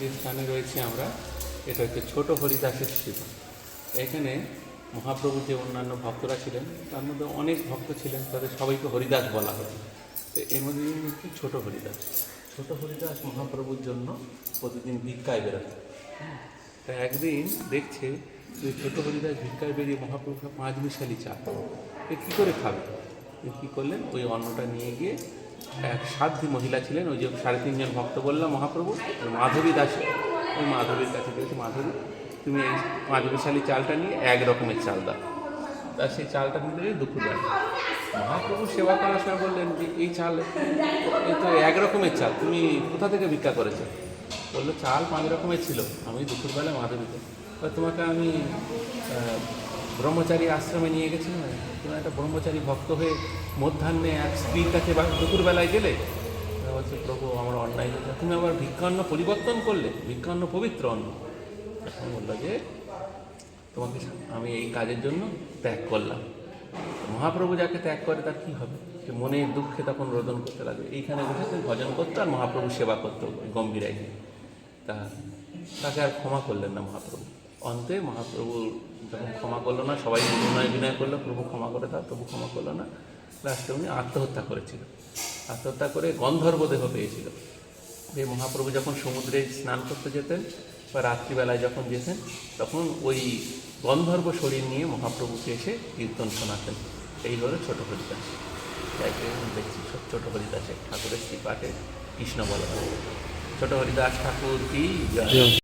যে স্থানে রয়েছি আমরা, এটা হচ্ছে ছোট হরিদাসের শিবা। এখানে মহাপ্রভুর যে অন্যান্য ভক্তরা ছিলেন তার মধ্যে অনেক ভক্ত ছিলেন, তাদের সবাইকে হরিদাস বলা হয়। তো এর মধ্যে হচ্ছে ছোট হরিদাস। ছোট হরিদাস মহাপ্রভুর জন্য প্রতিদিন ভিক্ষায় বেরোতেন। তা একদিন দেখছে যে ছোট হরিদাস ভিক্ষায় বেরিয়ে মহাপ্রভুকে 5 মিশালি চা, এ কী করে খাবে? কী করলেন, ওই অন্নটা নিয়ে গিয়ে এক সাধ্যী মহিলা ছিলেন, ওই যে 3.5 জন ভক্ত বললাম মহাপ্রভু, মাধবী দাস, ওই মাধবীর কাছে বলছে, মাধবী তুমি এই 5 মিশালি চালটা নিয়ে 1 রকমের চাল দাও। তা সেই চালটা নিতে গিয়ে দুপুরবেলা মহাপ্রভু সেবা করার সময় বললেন যে এই চাল, এই তো 1 রকমের চাল, তুমি কোথা থেকে ভিক্ষা করেছো? বললো চাল 5 রকমের ছিল, আমি দুপুরবেলা মাধবীতে, তোমাকে আমি ব্রহ্মচারী আশ্রমে নিয়ে গেছিলাম, তুমি একটা ব্রহ্মচারী ভক্ত হয়ে মধ্যাহ্নে এক স্ত্রীর কাছে বা দুপুরবেলায় গেলে, বলছে প্রভু আমার অন্যায় হয়েছে, তুমি আবার ভিক্ষান্ন পরিবর্তন করলে, ভিক্ষান্ন পবিত্র অন্ন। এখন বললো যে তোমাকে আমি এই কাজের জন্য ত্যাগ করলাম। মহাপ্রভু যাকে ত্যাগ করে তার কী হবে? সে মনের দুঃখে তখন রোদন করতে লাগবে, এইখানে বসে তুমি ভজন করতো আর মহাপ্রভু সেবা করতো গম্ভীরাই। তা তাকে আর ক্ষমা করলেন না মহাপ্রভু। অন্তে মহাপ্রভু যখন ক্ষমা করলো না, সবাই বিনয় করলো প্রভু ক্ষমা করে দাও, তবু ক্ষমা করলো না। লাস্টে উনি আত্মহত্যা করেছিল। আত্মহত্যা করে গন্ধর্ব দেহ পেয়েছিল। যে মহাপ্রভু যখন সমুদ্রে স্নান করতে যেতেন বা রাত্রিবেলায় যখন যেতেন, তখন ওই গন্ধর্ব শরীর নিয়ে মহাপ্রভুকে এসে কীর্তন শোনাতেন। এই হলো ছোট হরিদাস। যাইকে দেখছি ছোট হরিদাসের ঠাকুরের শ্রীপাঠে কৃষ্ণ বলা হয়। ছোট হরিদাস ঠাকুর কি জয়।